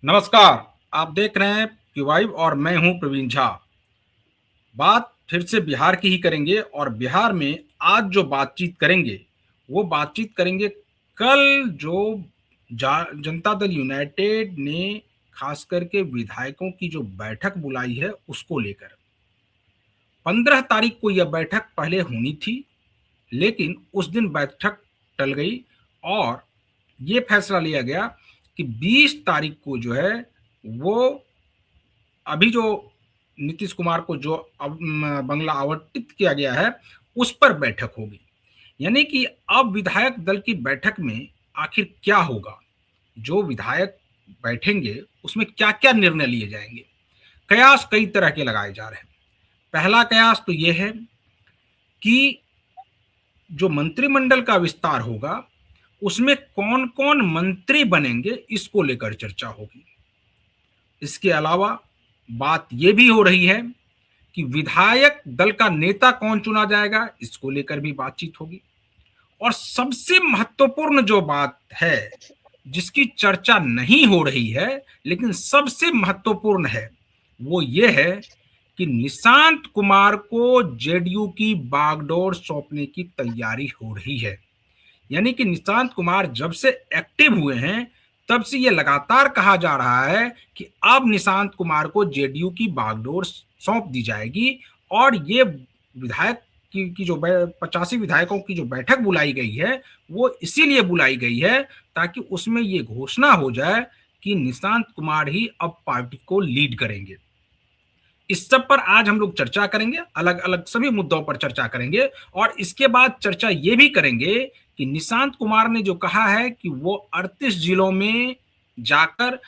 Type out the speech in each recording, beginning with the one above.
नमस्कार। आप देख रहे हैं पीवाइब और मैं हूं प्रवीण झा। बात फिर से बिहार की ही करेंगे और बिहार में आज जो बातचीत करेंगे वो बातचीत करेंगे कल जो जनता दल यूनाइटेड ने खास करके विधायकों की जो बैठक बुलाई है उसको लेकर। 15 तारीख को यह बैठक पहले होनी थी, लेकिन उस दिन बैठक टल गई और ये फैसला लिया गया कि 20 तारीख को जो है वो अभी जो नीतीश कुमार को जो बंगला आवंटित किया गया है उस पर बैठक होगी। यानी कि अब विधायक दल की बैठक में आखिर क्या होगा, जो विधायक बैठेंगे उसमें क्या क्या निर्णय लिए जाएंगे। कयास कई तरह के लगाए जा रहे हैं। पहला कयास तो यह है कि जो मंत्रिमंडल का विस्तार होगा उसमें कौन कौन मंत्री बनेंगे इसको लेकर चर्चा होगी। इसके अलावा बात यह भी हो रही है कि विधायक दल का नेता कौन चुना जाएगा, इसको लेकर भी बातचीत होगी। और सबसे महत्वपूर्ण जो बात है जिसकी चर्चा नहीं हो रही है लेकिन सबसे महत्वपूर्ण है वो ये है कि निशांत कुमार को जेडीयू की बागडोर सौंपने की तैयारी हो रही है। यानी कि निशांत कुमार जब से एक्टिव हुए हैं तब से ये लगातार कहा जा रहा है कि अब निशांत कुमार को जेडीयू की बागडोर सौंप दी जाएगी और ये विधायक की जो 85 विधायकों की जो बैठक बुलाई गई है वो इसीलिए बुलाई गई है ताकि उसमें ये घोषणा हो जाए कि निशांत कुमार ही अब पार्टी को लीड करेंगे। इस सब पर आज हम लोग चर्चा करेंगे, अलग अलग सभी मुद्दों पर चर्चा करेंगे और इसके बाद चर्चा ये भी करेंगे कि निशांत कुमार ने जो कहा है कि वो 38 जिलों में जाकर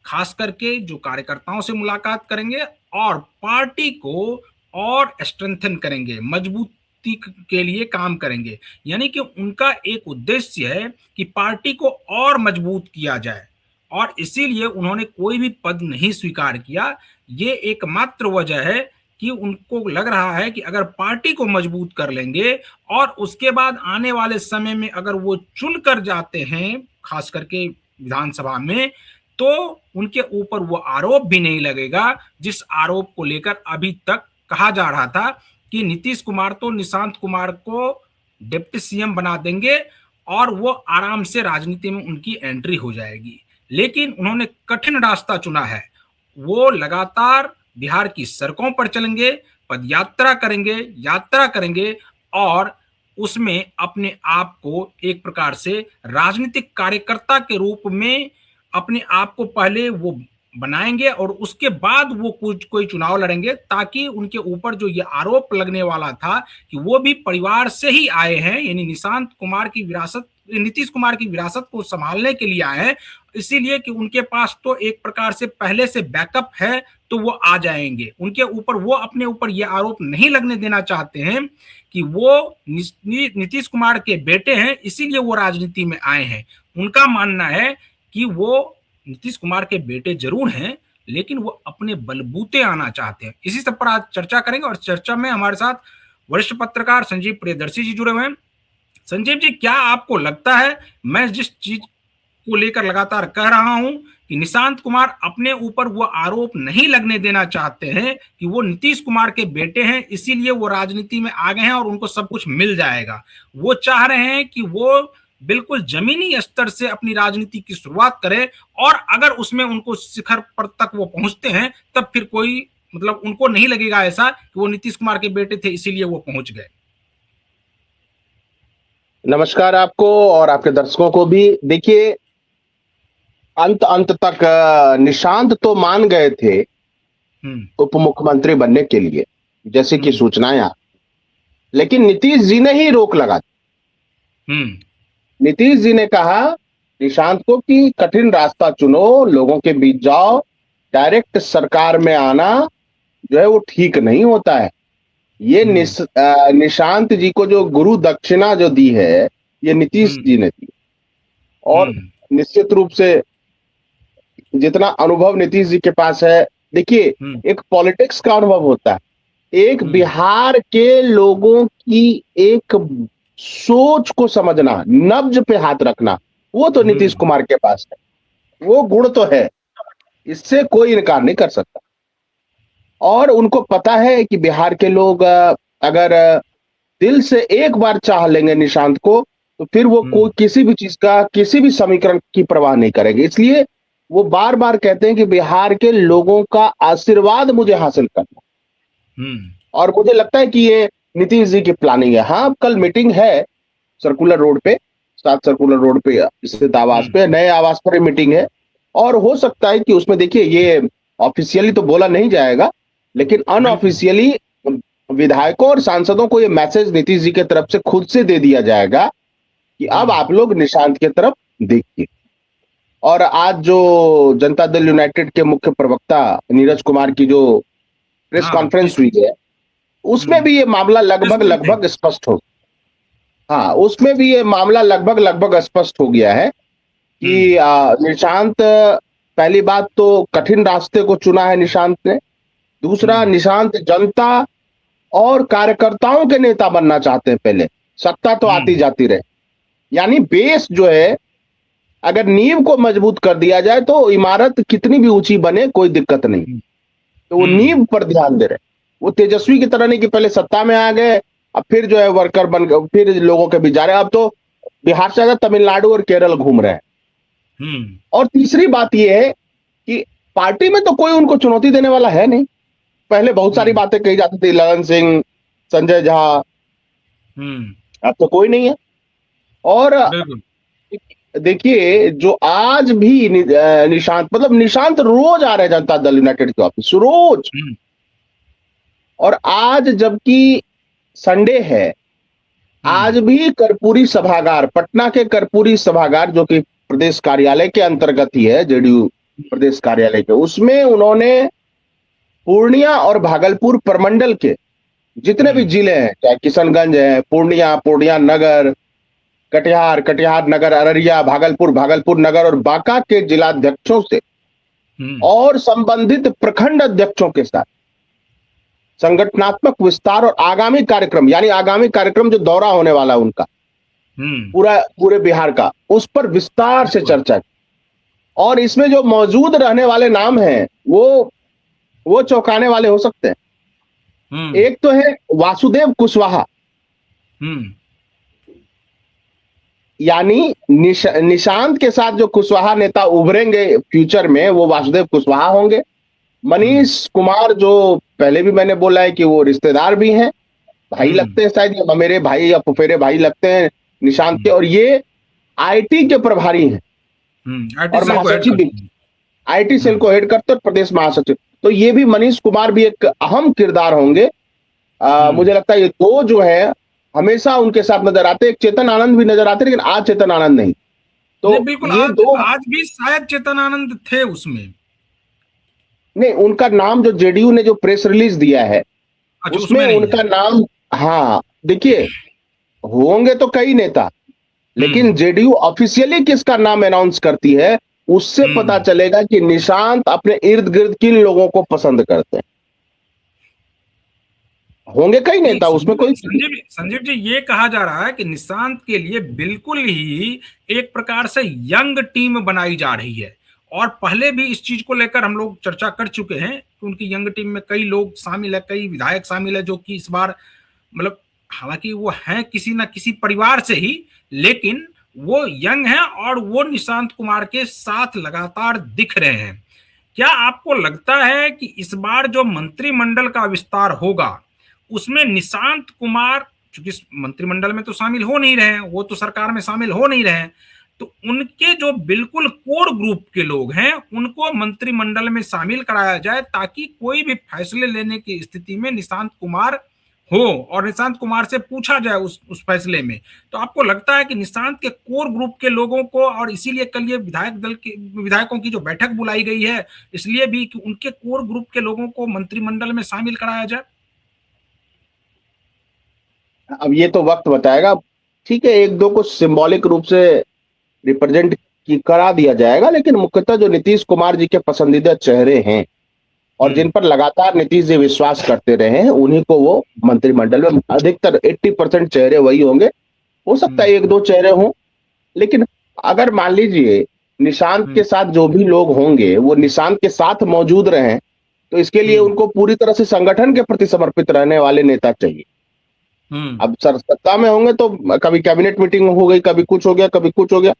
खास करके जो कार्यकर्ताओं से मुलाकात करेंगे और पार्टी को और स्ट्रेंथन करेंगे, मजबूती के लिए काम करेंगे। यानी कि उनका एक उद्देश्य है कि पार्टी को और मजबूत किया जाए और इसीलिए उन्होंने कोई भी पद नहीं स्वीकार किया। ये एकमात्र वजह है कि उनको लग रहा है कि अगर पार्टी को मजबूत कर लेंगे और उसके बाद आने वाले समय में अगर वो चुन कर जाते हैं खास करके विधानसभा में तो उनके ऊपर वो आरोप भी नहीं लगेगा जिस आरोप को लेकर अभी तक कहा जा रहा था कि नीतीश कुमार तो निशांत कुमार को डिप्टी सीएम बना देंगे और वो आराम से राजनीति में उनकी एंट्री हो जाएगी। लेकिन उन्होंने कठिन रास्ता चुना है। वो लगातार बिहार की सड़कों पर चलेंगे, पदयात्रा करेंगे, यात्रा करेंगे और उसमें अपने आप को एक प्रकार से राजनीतिक कार्यकर्ता के रूप में अपने आप को पहले वो बनाएंगे और उसके बाद वो कुछ कोई चुनाव लड़ेंगे ताकि उनके ऊपर जो ये आरोप लगने वाला था कि वो भी परिवार से ही आए हैं, यानी निशांत कुमार की विरासत नीतीश कुमार की विरासत को संभालने के लिए आए हैं, इसीलिए कि उनके पास तो एक प्रकार से पहले से बैकअप है तो वो आ जाएंगे उनके ऊपर। वो अपने ऊपर ये आरोप नहीं लगने देना चाहते हैं कि वो नीतीश कुमार के बेटे हैं इसीलिए वो राजनीति में आए हैं। उनका मानना है कि वो नीतीश कुमार के बेटे जरूर हैं लेकिन वो अपने बलबूते आना चाहते हैं। इसी सब पर आज चर्चा करेंगे और चर्चा में हमारे साथ वरिष्ठ पत्रकार संजीव प्रियदर्शी जी जुड़े हुए हैं। संजीव जी, क्या आपको लगता है मैं जिस चीज को लेकर लगातार कह रहा हूं कि निशांत कुमार अपने ऊपर वो आरोप नहीं लगने देना चाहते हैं कि वो नीतीश कुमार के बेटे हैं इसीलिए वो राजनीति में आ गए हैं और उनको सब कुछ मिल जाएगा। वो चाह रहे हैं कि वो बिल्कुल जमीनी स्तर से अपनी राजनीति की शुरुआत करें और अगर उसमें उनको शिखर पर तक वो पहुंचते हैं तब फिर कोई मतलब उनको नहीं लगेगा ऐसा कि वो नीतीश कुमार के बेटे थे इसीलिए वो पहुंच गए। नमस्कार आपको और आपके दर्शकों को भी। देखिए, अंत अंत तक निशांत तो मान गए थे उप मुख्यमंत्री बनने के लिए जैसे कि सूचनाएं आ, लेकिन नीतीश जी ने ही रोक लगा दी। नीतीश जी ने कहा निशांत को कि कठिन रास्ता चुनो, लोगों के बीच जाओ, डायरेक्ट सरकार में आना जो है वो ठीक नहीं होता है। ये निशांत जी को जो गुरु दक्षिणा जो दी है ये नीतीश जी ने दी और निश्चित रूप से जितना अनुभव नीतीश जी के पास है, देखिए एक पॉलिटिक्स का अनुभव होता है, एक बिहार के लोगों की एक सोच को समझना, नब्ज पे हाथ रखना, वो तो नीतीश कुमार के पास है, वो गुण तो है। इससे कोई इनकार नहीं कर सकता। और उनको पता है कि बिहार के लोग अगर दिल से एक बार चाह लेंगे निशांत को, तो फिर वो कोई किसी भी चीज का, किसी भी समीकरण की परवाह नहीं करेंगे। इसलिए वो बार बार कहते हैं कि बिहार के लोगों का आशीर्वाद मुझे हासिल करना। और मुझे लगता है कि ये नीतीश जी की प्लानिंग है। हाँ, कल मीटिंग है सर्कुलर रोड पे, 7 सर्कुलर रोड पे स्थित आवास पे, नए आवास पर मीटिंग है। और हो सकता है कि उसमें देखिए, ये ऑफिशियली तो बोला नहीं जाएगा, लेकिन अनऑफिशियली विधायकों और सांसदों को ये मैसेज नीतीश जी की तरफ से खुद से दे दिया जाएगा कि अब आप लोग निशांत की तरफ देखिए। और आज जो जनता दल यूनाइटेड के मुख्य प्रवक्ता नीरज कुमार की जो प्रेस कॉन्फ्रेंस हुई है, उसमें भी ये मामला लगभग स्पष्ट हो, हाँ, उसमें भी ये मामला लगभग स्पष्ट हो गया है कि निशांत, पहली बात तो कठिन रास्ते को चुना है निशांत ने। दूसरा, निशांत जनता और कार्यकर्ताओं के नेता बनना चाहते हैं। पहले सत्ता तो आती जाती रहे, यानी बेस जो है, अगर नींव को मजबूत कर दिया जाए तो इमारत कितनी भी ऊंची बने कोई दिक्कत नहीं। तो वो नींव पर ध्यान दे रहे। वो तेजस्वी की तरह नहीं कि पहले सत्ता में आ गए, अब फिर जो है वर्कर बन गए, फिर लोगों के बीच जा रहे हैं। अब तो बिहार से ज्यादा तमिलनाडु और केरल घूम रहे हैं। और तीसरी बात यह है कि पार्टी में तो कोई उनको चुनौती देने वाला है नहीं। पहले बहुत सारी बातें कही जाती थी, ललन सिंह, संजय झा, अब तो कोई नहीं है। और देखिए, जो आज भी निशांत, मतलब निशांत रोज आ रहे हैं जनता दल यूनाइटेड के ऑफिस, रोज। और आज जबकि संडे है, आज भी कर्पूरी सभागार, पटना के कर्पूरी सभागार, जो कि प्रदेश कार्यालय के अंतर्गत ही है, जेडीयू प्रदेश कार्यालय के, उसमें उन्होंने पूर्णिया और भागलपुर प्रमंडल के जितने भी जिले हैं, चाहे किशनगंज है, पूर्णिया नगर, कटिहार नगर, अररिया, भागलपुर नगर और बांका के जिलाध्यक्षों से और संबंधित प्रखंड अध्यक्षों के साथ संगठनात्मक विस्तार और आगामी कार्यक्रम, यानी आगामी कार्यक्रम जो दौरा होने वाला है उनका पूरे बिहार का, उस पर विस्तार से चर्चा की। और इसमें जो मौजूद रहने वाले नाम हैं वो चौंकाने वाले हो सकते हैं। एक तो है वासुदेव कुशवाहा, यानी निशांत के साथ जो कुशवाहा नेता उभरेंगे फ्यूचर में, वो वासुदेव कुशवाहा होंगे। मनीष कुमार, जो पहले भी मैंने बोला है कि वो रिश्तेदार भी हैं, भाई लगते हैं, शायद ये मेरे भाई या फुफेरे भाई लगते हैं निशांत के। और ये आईटी के प्रभारी हैं और महासचिव भी, आईटी सेल को हेड करते हैं, प्रदेश महासचिव। तो ये भी, मनीष कुमार भी एक अहम किरदार होंगे। मुझे लगता है ये दो जो है हमेशा उनके साथ नजर आते। एक चेतन आनंद भी नजर आते, लेकिन आज चेतन आनंद नहीं। तो बिल्कुल, ये आज भी शायद चेतन आनंद थे उसमें नहीं, उनका नाम जो जेडीयू ने जो प्रेस रिलीज दिया है, उसमें उनका नाम, हाँ, देखिए, होंगे तो कई नेता, लेकिन जेडीयू ऑफिशियली किसका नाम अनाउंस करती है, उससे पता चलेगा कि निशांत अपने इर्द गिर्द किन लोगों को पसंद करते हैं। होंगे कई नेता, उसमें कोई। संजीव जी, ये कहा जा रहा है कि निशांत के लिए बिल्कुल ही एक प्रकार से यंग टीम बनाई जा रही है। और पहले भी इस चीज को लेकर हम लोग चर्चा कर चुके हैं कि उनकी यंग टीम में कई लोग शामिल है, कई विधायक शामिल है, जो कि इस बार, मतलब हालांकि वो हैं किसी ना किसी परिवार से ही, लेकिन वो यंग हैं और वो निशांत कुमार के साथ लगातार दिख रहे हैं। क्या आपको लगता है कि इस बार जो मंत्रिमंडल का विस्तार होगा, उसमें निशांत कुमार, चूंकि मंत्रिमंडल में तो शामिल हो नहीं रहे हैं, वो तो सरकार में शामिल हो नहीं रहे हैं, तो उनके जो बिल्कुल कोर ग्रुप के लोग हैं उनको मंत्रिमंडल में शामिल कराया जाए, ताकि कोई भी फैसले लेने की स्थिति में निशांत कुमार हो और निशांत कुमार से पूछा जाए उस फैसले में। तो आपको लगता है कि निशांत के कोर ग्रुप के लोगों को, और इसीलिए कल ये विधायकों की जो बैठक बुलाई गई है, इसलिए भी कि उनके कोर ग्रुप के लोगों को मंत्रिमंडल में शामिल कराया जाए? अब ये तो वक्त बताएगा। ठीक है, एक दो को सिंबॉलिक रूप से रिप्रेजेंट करा दिया जाएगा, लेकिन मुख्यतः जो नीतीश कुमार जी के पसंदीदा चेहरे हैं और जिन पर लगातार नीतीश जी विश्वास करते रहे हैं, उन्हीं को वो मंत्रिमंडल में, अधिकतर 80% चेहरे वही होंगे। हो सकता है एक दो चेहरे हों, लेकिन अगर मान लीजिए निशांत के साथ जो भी लोग होंगे वो निशांत के साथ मौजूद रहें, तो इसके लिए उनको पूरी तरह से संगठन के प्रति समर्पित रहने वाले नेता चाहिए। अब सत्ता में होंगे तो कभी कैबिनेट मीटिंग हो गई, कभी कुछ हो गया, कभी कुछ हो गया,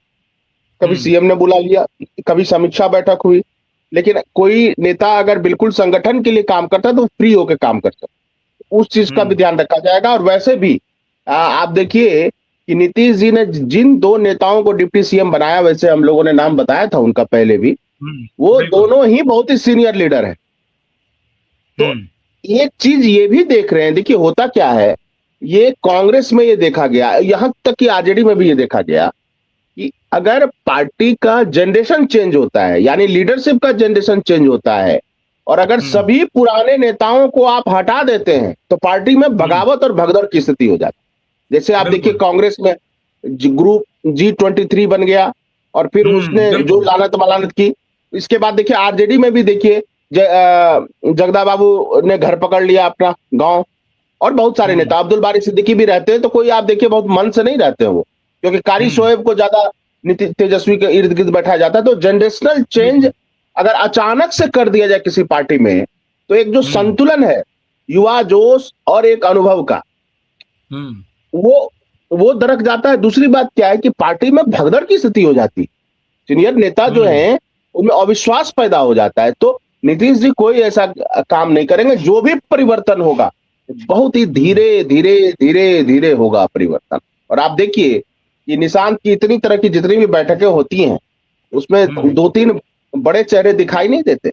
कभी सीएम ने बुला लिया, कभी समीक्षा बैठक हुई, लेकिन कोई नेता अगर बिल्कुल संगठन के लिए काम करता है तो फ्री होकर काम करता है, उस चीज का भी ध्यान रखा जाएगा। और वैसे भी आप देखिए कि नीतीश जी ने जिन दो नेताओं को डिप्टी सीएम बनाया, वैसे हम लोगों ने नाम बताया था उनका पहले भी, वो दोनों ही बहुत ही सीनियर लीडर हैं। तो एक चीज ये भी देख रहे हैं, देखिए होता क्या है, ये कांग्रेस में ये देखा गया, यहां तक कि आरजेडी में भी ये देखा गया कि अगर पार्टी का जनरेशन चेंज होता है, यानी लीडरशिप का जनरेशन चेंज होता है, और अगर सभी पुराने नेताओं को आप हटा देते हैं तो पार्टी में बगावत और भगदड़ की स्थिति हो जाती है। जैसे आप देखिए कांग्रेस में ग्रुप G23 बन गया और फिर उसने जो लानत मलानत की। इसके बाद देखिए आरजेडी में भी देखिए जगदा बाबू ने घर पकड़ लिया अपना गांव, और बहुत सारे नेता, अब्दुल बारी सिद्दीकी भी रहते हैं, तो कोई आप देखिए बहुत मन से नहीं रहते हैं वो, क्योंकि कारी शोएब को ज्यादा तेजस्वी के इर्द गिर्द बैठाया जाता है। तो जनरेशनल चेंज अगर अचानक से कर दिया जाए किसी पार्टी में, तो एक जो संतुलन है युवा जोश और एक अनुभव का, वो दरक जाता है। दूसरी बात क्या है कि पार्टी में भगदड़ की स्थिति हो जाती है, सीनियर नेता जो है उनमें अविश्वास पैदा हो जाता है। तो नीतीश जी कोई ऐसा काम नहीं करेंगे, जो भी परिवर्तन होगा बहुत ही धीरे धीरे धीरे धीरे होगा परिवर्तन। और आप देखिए कि निशांत की इतनी तरह की जितनी भी बैठकें होती हैं उसमें दो तीन बड़े चेहरे दिखाई नहीं देते,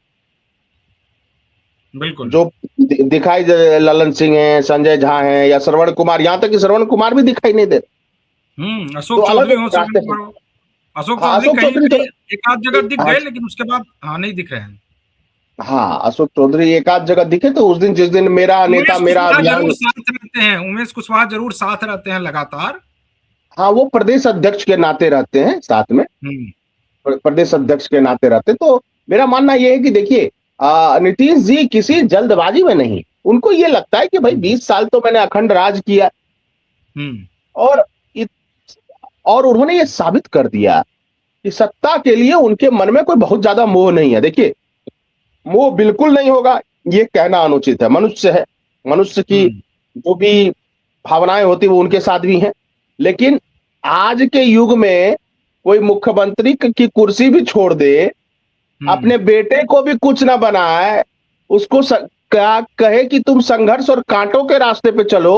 बिल्कुल जो दिखाई ललन सिंह है, संजय झा है, या श्रवण कुमार, यहां तक कि श्रवण कुमार भी दिखाई नहीं देते। अशोक चौधरी हो, अशोक चौधरी कहीं एक आध जगह दिख गए, लेकिन उसके बाद नहीं दिख रहे हैं। हाँ, अशोक चौधरी एक आध जगह दिखे तो उस दिन, जिस दिन मेरा नेता मेरा अभियान, साथ रहते हैं उमेश कुशवाहा, जरूर साथ रहते हैं लगातार। हाँ, वो प्रदेश अध्यक्ष के नाते रहते हैं साथ में, प्रदेश अध्यक्ष के नाते रहते। तो मेरा मानना यह है कि देखिए नीतीश जी किसी जल्दबाजी में नहीं, उनको ये लगता है कि भाई 20 साल तो मैंने अखंड राज किया, और उन्होंने ये साबित कर दिया कि सत्ता के लिए उनके मन में कोई बहुत ज्यादा मोह नहीं है। देखिए मोह बिल्कुल नहीं होगा ये कहना अनुचित है, मनुष्य है, मनुष्य की जो भी भावनाएं होती वो उनके साथ भी हैं, लेकिन आज के युग में कोई मुख्यमंत्री की कुर्सी भी छोड़ दे, अपने बेटे को भी कुछ ना बनाए, उसको क्या कहे कि तुम संघर्ष और कांटों के रास्ते पे चलो,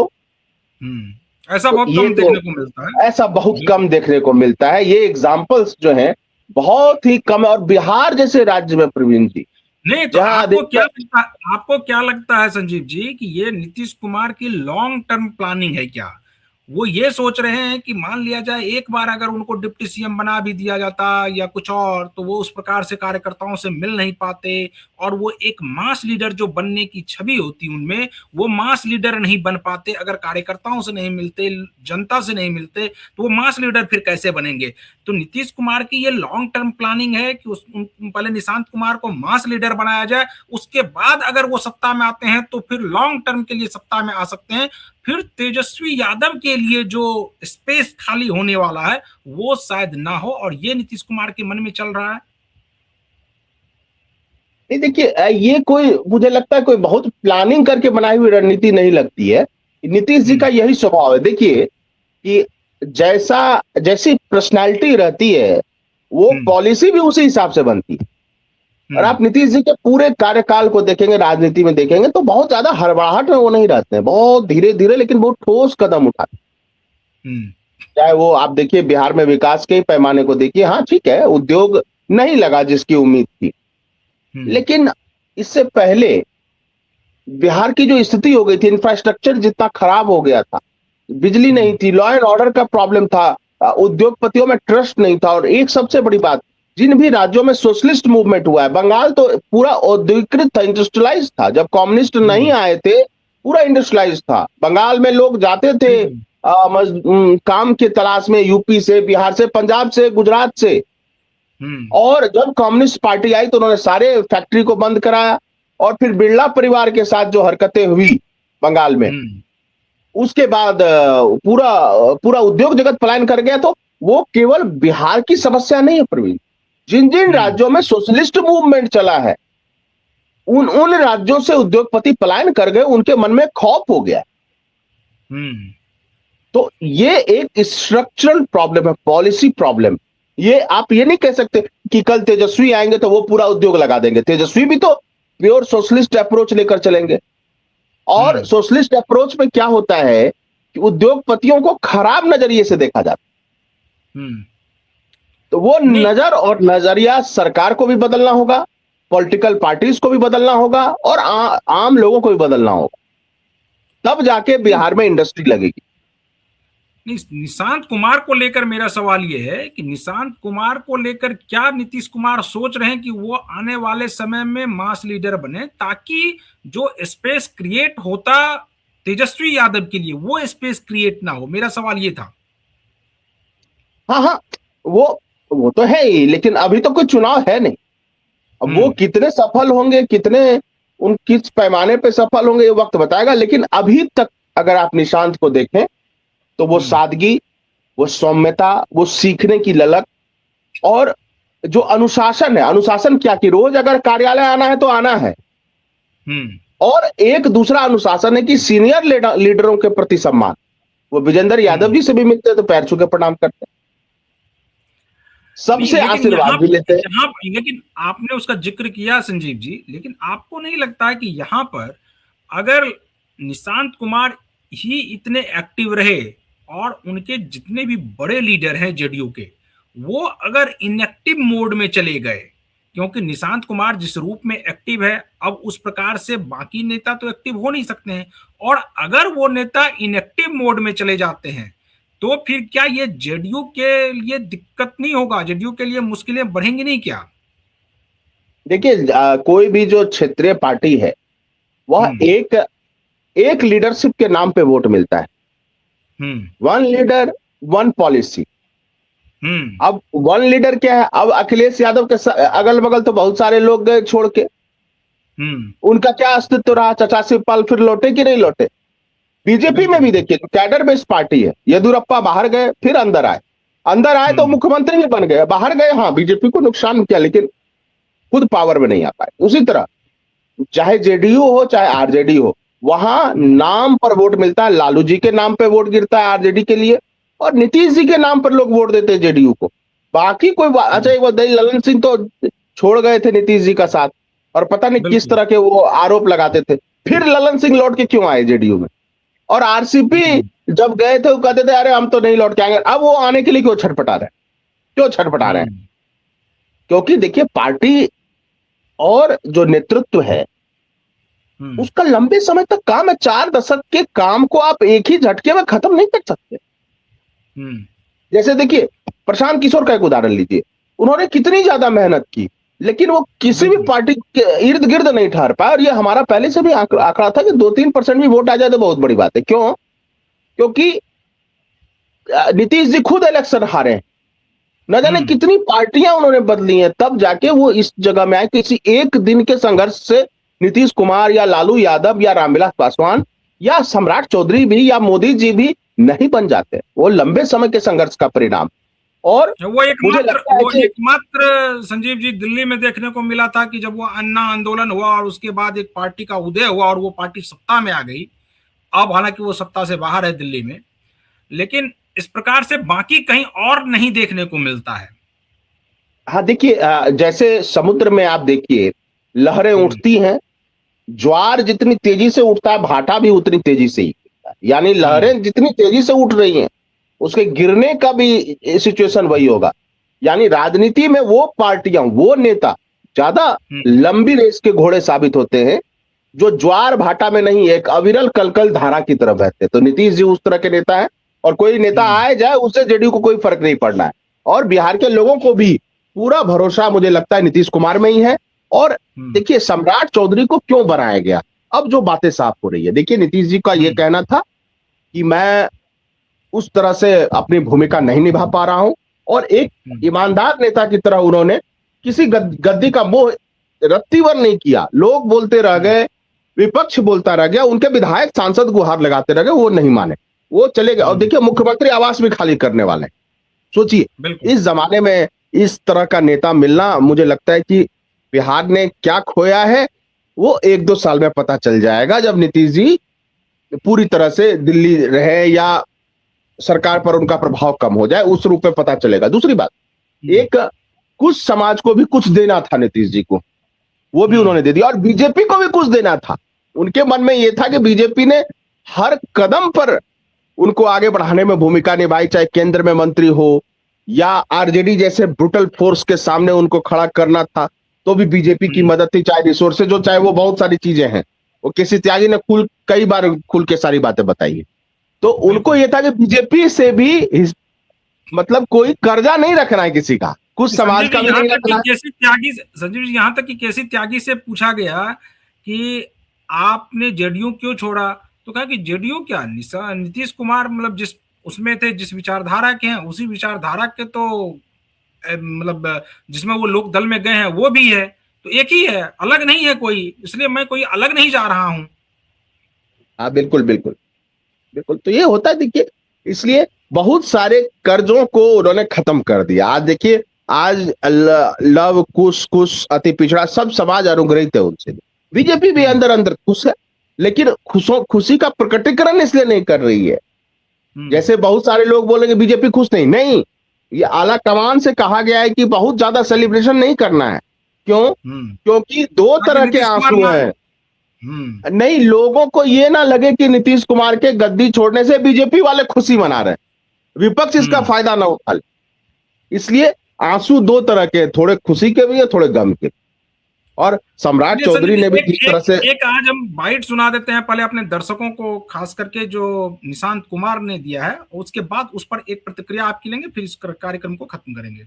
ऐसा बहुत कम देखने को मिलता है, ऐसा बहुत कम देखने को मिलता है। ये एग्जाम्पल्स जो हैं बहुत ही कम है। और बिहार जैसे राज्य में प्रवीण जी, नहीं तो आपको क्या लगता है संजीव जी कि ये नीतीश कुमार की लॉन्ग टर्म प्लानिंग है क्या? वो ये सोच रहे हैं कि मान लिया जाए एक बार अगर उनको डिप्टी सीएम बना भी दिया जाता या कुछ और, तो वो उस प्रकार से कार्यकर्ताओं से मिल नहीं पाते, और वो एक मास लीडर जो बनने की छवि होती उनमें, वो मास लीडर नहीं बन पाते। अगर कार्यकर्ताओं से नहीं मिलते, जनता से नहीं मिलते, तो वो मास लीडर फिर कैसे बनेंगे? तो नीतीश कुमार की ये लॉन्ग टर्म प्लानिंग है कि पहले निशांत कुमार को मास लीडर बनाया जाए, उसके बाद अगर वो सत्ता में आते हैं तो फिर लॉन्ग टर्म के लिए सत्ता में आ सकते हैं। फिर तेजस्वी यादव के लिए जो स्पेस खाली होने वाला है वो शायद ना हो, और ये नीतीश कुमार के मन में चल रहा है। नहीं देखिए, ये कोई मुझे लगता है कोई बहुत प्लानिंग करके बनाई हुई रणनीति नहीं लगती है। नीतीश जी का यही स्वभाव है। देखिए कि जैसी पर्सनालिटी रहती है वो पॉलिसी भी उसी हिसाब से बनती है। और आप नीतीश जी के पूरे कार्यकाल को देखेंगे, राजनीति में देखेंगे, तो बहुत ज्यादा हड़बड़ाहट में वो नहीं रहते हैं, बहुत धीरे धीरे लेकिन बहुत ठोस कदम उठाते हैं। चाहे वो आप देखिए बिहार में विकास के पैमाने को देखिए, हाँ ठीक है उद्योग नहीं लगा जिसकी उम्मीद थी, लेकिन इससे पहले बिहार की जो स्थिति हो गई थी, इंफ्रास्ट्रक्चर जितना खराब हो गया था, बिजली नहीं थी, लॉ एंड ऑर्डर का प्रॉब्लम था, उद्योगपतियों में ट्रस्ट नहीं था, और एक सबसे बड़ी बात, जिन भी राज्यों में सोशलिस्ट मूवमेंट हुआ है, बंगाल तो पूरा औद्योगिकृत था, इंडस्ट्रियलाइज था। जब कम्युनिस्ट नहीं आए थे पूरा इंडस्ट्रियलाइज था। बंगाल में लोग जाते थे काम के तलाश में, यूपी से, बिहार से, पंजाब से, गुजरात से। और जब कम्युनिस्ट पार्टी आई तो उन्होंने सारे फैक्ट्री को बंद कराया, और फिर बिरला परिवार के साथ जो हरकतें हुई बंगाल में, उसके बाद पूरा उद्योग जगत पलायन कर गया। तो वो केवल बिहार की समस्या नहीं है प्रवीण, जिन जिन राज्यों में सोशलिस्ट मूवमेंट चला है, उन उन राज्यों से उद्योगपति पलायन कर गए, उनके मन में खौफ हो गया। तो ये एक स्ट्रक्चरल प्रॉब्लम है, पॉलिसी प्रॉब्लम। ये आप ये नहीं कह सकते कि कल तेजस्वी आएंगे तो वो पूरा उद्योग लगा देंगे। तेजस्वी भी तो प्योर सोशलिस्ट अप्रोच लेकर चलेंगे, और सोशलिस्ट अप्रोच में क्या होता है कि उद्योगपतियों को खराब नजरिए से देखा जाता है। तो वो नजर और नजरिया सरकार को भी बदलना होगा, पॉलिटिकल पार्टीज को भी बदलना होगा, और आम लोगों को भी बदलना होगा, तब जाके बिहार में इंडस्ट्री लगेगी। निशांत कुमार को लेकर मेरा सवाल यह है कि निशांत कुमार को लेकर क्या नीतीश कुमार सोच रहे हैं कि वो आने वाले समय में मास लीडर बने, ताकि जो स्पेस क्रिएट होता तेजस्वी यादव के लिए वो स्पेस क्रिएट ना हो। मेरा सवाल ये था। हाँ, वो तो है ही, लेकिन अभी तो कोई चुनाव है नहीं। अब वो कितने सफल होंगे, किस पैमाने पे सफल होंगे, ये वक्त बताएगा। लेकिन अभी तक अगर आप निशांत को देखें तो वो सादगी, वो सौम्यता, वो सीखने की ललक, और जो अनुशासन है, अनुशासन क्या कि रोज अगर कार्यालय आना है तो आना है, और एक दूसरा अनुशासन है कि सीनियर लीडरों के प्रति सम्मान। वो विजेंद्र यादव जी से भी मिलते हैं तो पैर छू के प्रणाम करते हैं, सबसे आशीर्वाद भी लेते हैं। लेकिन आपने उसका जिक्र किया संजीव जी, लेकिन आपको नहीं लगता है कि यहाँ पर अगर निशांत कुमार ही इतने एक्टिव रहे और उनके जितने भी बड़े लीडर हैं जेडीयू के, वो अगर इनएक्टिव मोड में चले गए, क्योंकि निशांत कुमार जिस रूप में एक्टिव है अब उस प्रकार से बाकी नेता तो एक्टिव हो नहीं सकते हैं, और अगर वो नेता इनएक्टिव मोड में चले जाते हैं तो फिर क्या ये जेडीयू के लिए दिक्कत नहीं होगा, जेडीयू के लिए मुश्किलें बढ़ेंगी नहीं क्या? देखिए, कोई भी जो क्षेत्रीय पार्टी है वह एक लीडरशिप के नाम पे वोट मिलता है। One leader one policy. अब वन लीडर क्या है? अब अखिलेश यादव के अगल बगल तो बहुत सारे लोग गए छोड़ के, उनका क्या अस्तित्व रहा? चाचा शिवपाल फिर लौटे कि नहीं लौटे? बीजेपी में भी देखिए तो कैडर बेस्ड पार्टी है, येदुरप्पा बाहर गए फिर अंदर आए तो मुख्यमंत्री भी बन गए, बाहर गए, हाँ बीजेपी को नुकसान किया लेकिन खुद पावर में नहीं आ पाए। उसी तरह चाहे जेडीयू हो चाहे आरजेडी हो, वहां नाम पर वोट मिलता है। लालू जी के नाम पे वोट गिरता है आरजेडी के लिए, और नीतीश जी के नाम पर लोग वोट देते हैं जेडीयू को। बाकी कोई अच्छा, एक बार ललन सिंह तो छोड़ गए थे नीतीश जी का साथ, और पता नहीं किस तरह के वो आरोप लगाते थे, फिर ललन सिंह लौट के क्यों आए जेडीयू में? और आरसीपी जब गए थे वो कहते थे अरे हम तो नहीं लौट के आएंगे, अब वो आने के लिए क्यों छटपटा रहे हैं? क्योंकि देखिए, पार्टी और जो नेतृत्व है उसका लंबे समय तक काम है। 4 दशक के काम को आप एक ही झटके में खत्म नहीं कर सकते। जैसे देखिए, प्रशांत किशोर का एक उदाहरण लीजिए, उन्होंने कितनी ज्यादा मेहनत की, लेकिन वो किसी भी पार्टी के इर्द गिर्द नहीं ठहर पाया। और ये हमारा पहले से भी आंकड़ा था कि 2-3% भी वोट आ जाए तो बहुत बड़ी बात है। क्यों? क्योंकि नीतीश जी खुद इलेक्शन हारे हैं, न जाने कितनी पार्टियां उन्होंने बदली हैं, तब जाके वो इस जगह में आए। किसी एक दिन के संघर्ष से नीतीश कुमार या लालू यादव या रामविलास पासवान या सम्राट चौधरी भी या मोदी जी भी नहीं बन जाते, वो लंबे समय के संघर्ष का परिणाम। और वो एकमात्र संजीव जी दिल्ली में देखने को मिला था कि जब वो अन्ना आंदोलन हुआ और उसके बाद एक पार्टी का उदय हुआ और वो पार्टी सत्ता में आ गई। अब हालांकि वो सत्ता से बाहर है दिल्ली में, लेकिन इस प्रकार से बाकी कहीं और नहीं देखने को मिलता है। हाँ देखिए, जैसे समुद्र में आप देखिए लहरें उठती हैं, ज्वार जितनी तेजी से उठता है भाटा भी उतनी तेजी से ही उठता है। यानी लहरें जितनी तेजी से उठ रही हैं उसके गिरने का भी सिचुएशन वही होगा। यानी राजनीति में वो पार्टियां, वो नेता ज्यादा लंबी रेस के घोड़े साबित होते हैं जो ज्वार भाटा में नहीं, एक अविरल कलकल धारा की तरफ बहते। तो नीतीश जी उस तरह के नेता हैं, और कोई नेता आए जाए उससे जेडीयू को कोई फर्क नहीं पड़ना है। और बिहार के लोगों को भी पूरा भरोसा मुझे लगता है नीतीश कुमार में ही है। और देखिए, सम्राट चौधरी को क्यों बनाया गया, अब जो बातें साफ हो रही है। देखिए, नीतीश जी का यह कहना था कि मैं उस तरह से अपनी भूमिका नहीं निभा पा रहा हूं, और एक ईमानदार नेता की तरह उन्होंने किसी गद्दी का मोह रत्तीवर नहीं किया। लोग बोलते रह गए, विपक्ष बोलता रह गया, उनके विधायक सांसद गुहार लगाते रह गए, वो नहीं माने, वो चले गए। और देखिए, मुख्यमंत्री आवास भी खाली करने वाले हैं। सोचिए, इस जमाने में इस तरह का नेता मिलना, मुझे लगता है कि बिहार ने क्या खोया है वो 1-2 साल में पता चल जाएगा, जब नीतीश जी पूरी तरह से दिल्ली रहे या सरकार पर उनका प्रभाव कम हो जाए, उस रूप में पता चलेगा। दूसरी बात, एक कुछ समाज को भी कुछ देना था नीतीश जी को, वो भी उन्होंने दे दिया, और बीजेपी को भी कुछ देना था। उनके मन में ये था कि बीजेपी ने हर कदम पर उनको आगे बढ़ाने में भूमिका निभाई, चाहे केंद्र में मंत्री हो या आरजेडी जैसे ब्रुटल फोर्स के सामने उनको खड़ा करना था, तो भी बीजेपी की मदद थी, चाहे रिसोर्सेज हो, चाहे वो बहुत सारी चीजें हैं। वो केसी त्यागी ने कई बार खुल के सारी बातें बताई है। तो उनको ये था कि बीजेपी से भी मतलब कोई कर्जा नहीं रखना है किसी का, कुछ समाज का भी नहीं रखना है। संजीव जी, यहाँ तक कि केसी त्यागी से पूछा गया कि आपने जेडीयू क्यों छोड़ा, तो कहा कि जेडीयू क्या, नीतीश कुमार मतलब जिस उसमें थे, जिस विचारधारा के हैं, उसी विचारधारा के तो मतलब जिसमें वो लोक दल में गए हैं वो भी है, तो एक ही है, अलग नहीं है कोई, इसलिए मैं कोई अलग नहीं जा रहा हूं। हाँ बिल्कुल बिल्कुल बिल्कुल, तो ये होता है। देखिए, इसलिए बहुत सारे कर्जों को उन्होंने खत्म कर दिया। आज देखिए, आज लव कुश अति पिछड़ा सब समाज अनुग्रहित है उनसे। बीजेपी भी अंदर अंदर खुश है, लेकिन खुशी का प्रकटीकरण इसलिए नहीं कर रही है। जैसे बहुत सारे लोग बोलेंगे बीजेपी खुश नहीं, ये आला कमान से कहा गया है कि बहुत ज्यादा सेलिब्रेशन नहीं करना है। क्यों? क्योंकि 2 तरह के आंसू हैं। नहीं, लोगों को ये ना लगे कि नीतीश कुमार के गद्दी छोड़ने से बीजेपी वाले खुशी मना रहे हैं, विपक्ष इसका फायदा ना उठा ले। इसलिए आंसू 2 तरह के, थोड़े खुशी के भी है, थोड़े गम के। और सम्राट चौधरी ने भी जिस तरह से एक आज हम बाइट सुना देते हैं पहले अपने दर्शकों को, खास करके जो निशांत कुमार ने दिया है, उसके बाद उस पर एक प्रतिक्रिया आपकी लेंगे, फिर इस कार्यक्रम को खत्म करेंगे।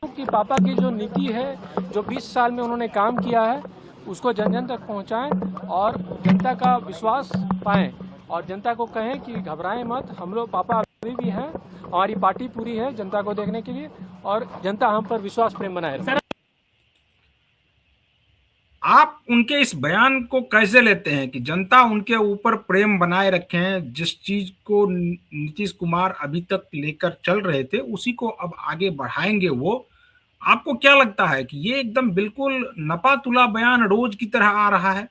कि पापा की जो नीति है, जो 20 साल में उन्होंने काम किया है, उसको जन जन तक पहुंचाएं और जनता का विश्वास पाएं, और जनता को कहें कि घबराएं मत, हम लोग पापा अभी भी हैं, हमारी पार्टी पूरी है जनता को देखने के लिए, और जनता हम पर विश्वास प्रेम बनाए रहे। आप उनके इस बयान को कैसे लेते हैं कि जनता उनके ऊपर प्रेम बनाए रखें? जिस चीज को नीतीश कुमार अभी तक लेकर चल रहे थे उसी को अब आगे बढ़ाएंगे वो, आपको क्या लगता है कि ये एकदम बिल्कुल नपा तुला बयान रोज की तरह आ रहा है?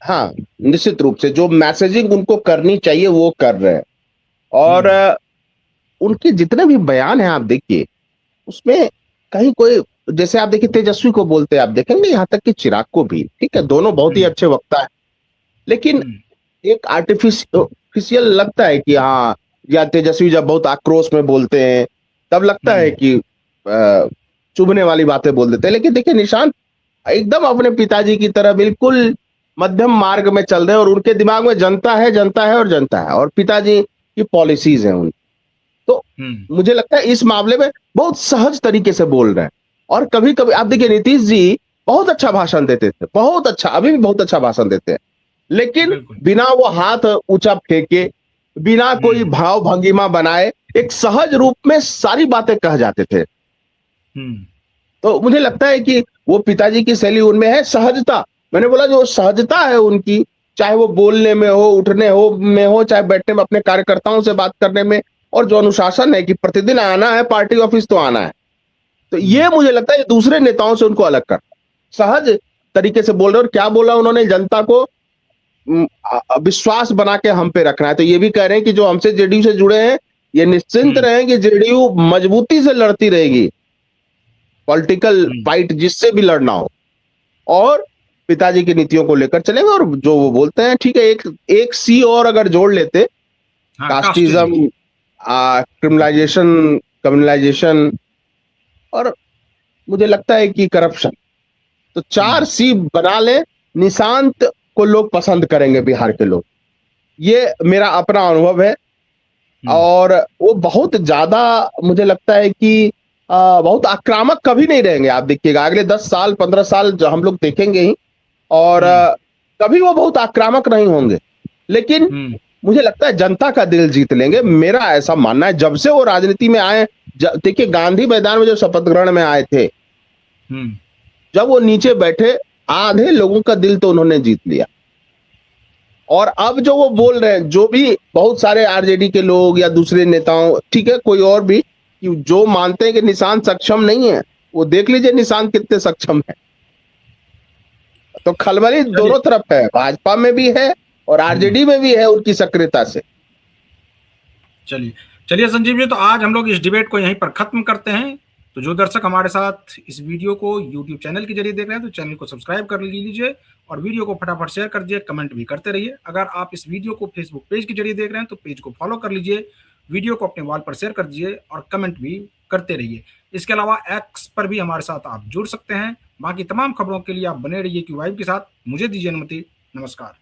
हाँ, निश्चित रूप से जो मैसेजिंग उनको करनी चाहिए वो कर रहे हैं। और उनके जितने भी बयान हैं आप देखिए, उसमें कहीं कोई, जैसे आप देखिए तेजस्वी को बोलते हैं, आप देखेंगे यहाँ तक कि चिराग को भी, ठीक है, दोनों बहुत ही अच्छे वक्ता है, लेकिन एक आर्टिफिशियल लगता है कि हाँ, या तेजस्वी जब बहुत आक्रोश में बोलते हैं तब लगता है कि चुभने वाली बातें बोल देते हैं। लेकिन देखिए, निशांत एकदम अपने पिताजी की तरह बिल्कुल मध्यम मार्ग में चल रहे हैं, और उनके दिमाग में जनता है, जनता है और जनता है, और पिताजी की पॉलिसीज हैं उन। तो मुझे लगता है इस मामले में बहुत सहज तरीके से बोल रहे हैं। और कभी कभी आप देखिए, नीतीश जी बहुत अच्छा भाषण देते थे, बहुत अच्छा, अभी भी बहुत अच्छा भाषण देते हैं, लेकिन बिना वो हाथ ऊंचा फेंके, बिना कोई भाव भंगिमा बनाए, एक सहज रूप में सारी बातें कह जाते थे। तो मुझे लगता है कि वो पिताजी की शैली उनमें है, सहजता। मैंने बोला जो सहजता है उनकी, चाहे वो बोलने में हो, उठने में हो, चाहे बैठने में, अपने कार्यकर्ताओं से बात करने में, और जो अनुशासन है कि प्रतिदिन आना है पार्टी ऑफिस तो आना है, तो ये मुझे लगता है दूसरे नेताओं से उनको अलग कर, सहज तरीके से बोल रहे। और क्या बोला उन्होंने, जनता को विश्वास बना के हम पे रखना है। तो ये भी कह रहे हैं कि जो हमसे जेडीयू से जुड़े हैं, ये निश्चिंत रहे कि जेडीयू मजबूती से लड़ती रहेगी, पॉलिटिकल फाइट जिससे भी लड़ना हो, और पिताजी की नीतियों को लेकर चलेंगे। और जो वो बोलते हैं, ठीक है, एक सी और अगर जोड़ लेते, कास्टिज्म, क्रिमिनलाइजेशन, कम्युनलाइजेशन, और मुझे लगता है कि करप्शन, तो 4 सी बना ले, निशांत को लोग पसंद करेंगे, बिहार के लोग। ये मेरा अपना अनुभव है। और वो बहुत ज्यादा मुझे लगता है कि बहुत आक्रामक कभी नहीं रहेंगे। आप देखिएगा अगले 10 साल 15 साल जो हम लोग देखेंगे ही, और कभी वो बहुत आक्रामक नहीं होंगे, लेकिन मुझे लगता है जनता का दिल जीत लेंगे, मेरा ऐसा मानना है। जब से वो राजनीति में आए, देखिए गांधी मैदान में जो शपथ ग्रहण में आए थे, जब वो नीचे बैठे, आधे लोगों का दिल तो उन्होंने जीत लिया। और अब जो वो बोल रहे हैं, जो भी बहुत सारे आरजेडी के लोग या दूसरे नेताओं, ठीक है, कोई और भी, कि जो मानते हैं कि निशांत सक्षम नहीं है, वो देख लीजिए निशांत कितने सक्षम है। तो खलबली दोनों तरफ है, भाजपा में भी है और आरजेडी में भी है उनकी सक्रियता से। चलिए चलिए संजीव जी, तो आज हम लोग इस डिबेट को यहीं पर खत्म करते हैं। तो जो दर्शक हमारे साथ इस वीडियो को यूट्यूब चैनल के जरिए देख रहे हैं तो चैनल को सब्सक्राइब कर लीजिए और वीडियो को फटाफट शेयर कर दीजिए, कमेंट भी करते रहिए। अगर आप इस वीडियो को फेसबुक पेज के जरिए देख रहे हैं तो पेज को फॉलो कर लीजिए, वीडियो को अपने वॉल पर शेयर कर दीजिए और कमेंट भी करते रहिए। इसके अलावा एक्स पर भी हमारे साथ आप जुड़ सकते हैं। बाकी तमाम खबरों के लिए आप बने रहिए क्यू वाइब के साथ। मुझे दीजिए अनुमति। नमस्कार।